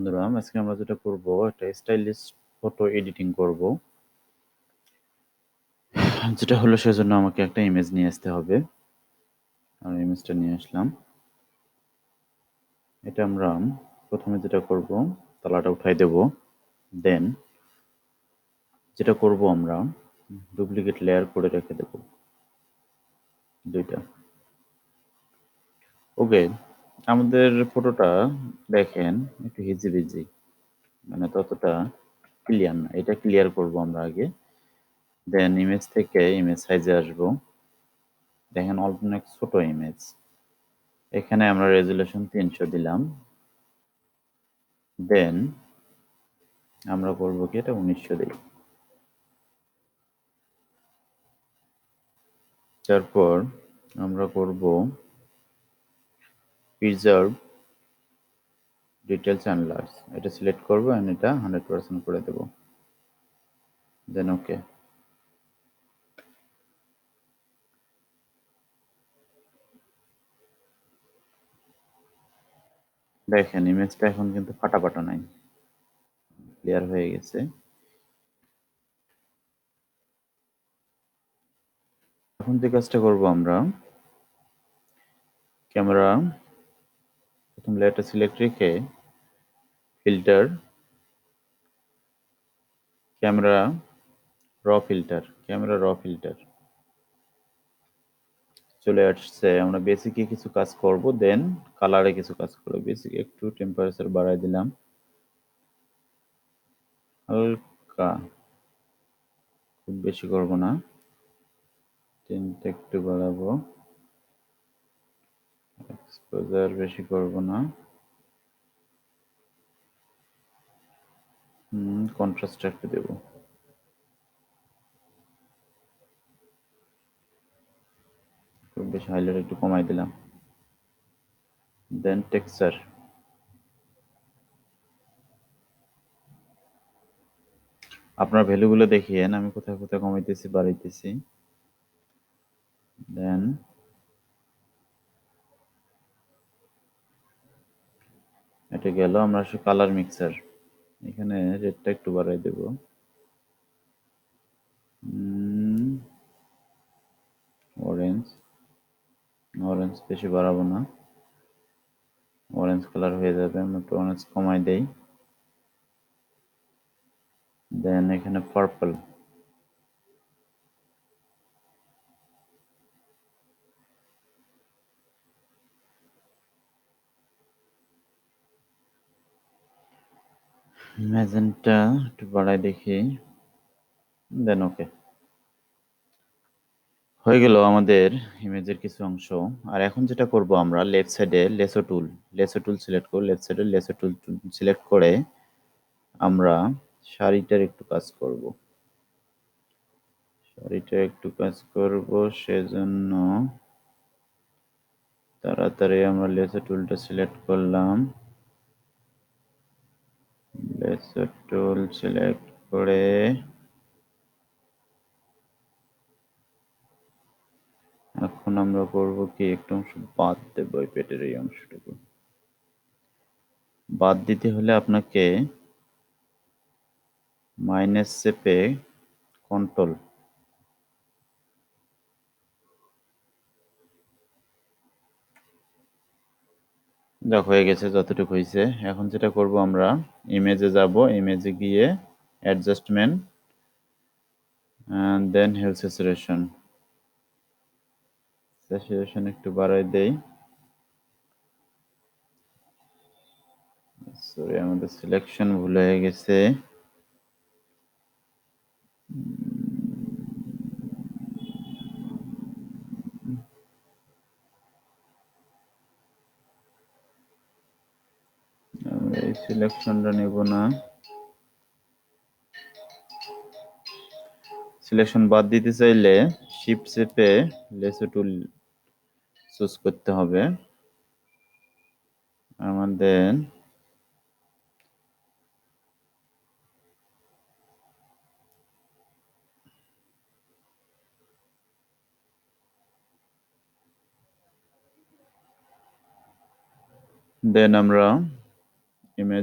বন্ধুরা, আজকে আমরা যেটা করব একটা স্টাইলিশ ফটো এডিটিং করব। যেটা হলো সেজন্য আমাকে একটা ইমেজ নিয়ে আসতে হবে। আর ইমেজটা নিয়ে আসলাম। এটা আমরা প্রথমে যেটা করব, তলাটা উঠাই দেব। দেন যেটা করব, আমরা ডুপ্লিকেট লেয়ার করে রেখে দেব দুইটা। ওকে, আমাদের ফটোটা দেখেন একটু হিজিবিজি, মানে ততটা ক্লিয়ার না। এটা ক্লিয়ার করব আমরা আগে। দেন ইমেজ থেকে ইমেজ সাইজে আসবো। দেখেন অনেক ছোট ইমেজ। এখানে আমরা রেজুলেশন 300 দিলাম। দেন আমরা করব কি, এটা 1900 দিই। তারপর আমরা করব প্রিজার্ভ ডিটেলস অ্যান্ড লার্জ, এটা সিলেক্ট করব এন্ড এটা 100% করে দেব। দেন ওকে। দেখেন ইমেজটা এখন কিন্তু ফাটাফাটা নাই, ক্লিয়ার হয়ে গেছে। এখন যে কাজটা করব, আমরা ক্যামেরা প্রথম লেয়ারটা সিলেক্ট রেখে ফিল্টার, ক্যামেরা র ফিল্টার চলে আসছে। আমরা বেসিকে কিছু কাজ করব, দেন কালারে কিছু কাজ করব। বেসিক একটু টেম্পারেচার বাড়াই দিলাম হালকা, খুব বেশি করব না। টিন্টটা একটু বাড়াবো, এক্সপোজার বেশি করব না। কন্ট্রাস্ট একটু দেব। খুব বেশি হাইলাইট একটু কমাই দিলাম। দেন টেক্সচার, আপনার ভ্যালুগুলো দেখিয়েন আমি কোথায় কোথায় কমাইতেছি বাড়াইতেছি। দেন এটা গেল। আমরা আসলে কালার মিক্সার, এখানে রেডটা একটু বাড়াই দেব। অরেঞ্জ, অরেঞ্জ বেশি বাড়াবো না, অরেঞ্জ কালার হয়ে যাবে। আমরা একটু অরেঞ্জ কমাই দেই। দেন এখানে পার্পল, ম্যাজেন্টা একটু বাড়াই দেখি। দেন ওকে। হয়ে গেল আমাদের ইমেজের কিছু অংশ। আর এখন যেটা করব, আমরা লেফট সাইডে লেসো টুল সিলেক্ট করব। লেফট সাইডে লেসো টুল সিলেক্ট করে আমরা শাড়িটার একটু কাজ করব। সেজন্য তাড়াতাড়ি আমরা লেসো টুলটা সিলেক্ট করলাম। লেসো টুল সিলেক্ট করে এখন আমরা করব কি, একটু অংশ বাদ দেব। এই পেটের এই অংশটুকু বাদ দিতে হলে আপনাকে মাইনাস চেপে কন্ট্রোল, দেখ হয়ে গেছে যতটুকু হয়েছে। এখন যেটা করব, আমরা ইমেজে যাব, ইমেজে গিয়ে অ্যাডজাস্টমেন্ট, দেন হেল স্যাচুরেশন একটু বাড়াই দেই। সরি, আমাদের সিলেকশন ভুল হয়ে গেছে। আমরা এই সিলেকশনটা নেব না, সিলেকশন বাদ দিতে চাইলে শিফট চেপে লেসো টুল চুজ করতে হবে আমাদের। দেন আমরা ইমেজ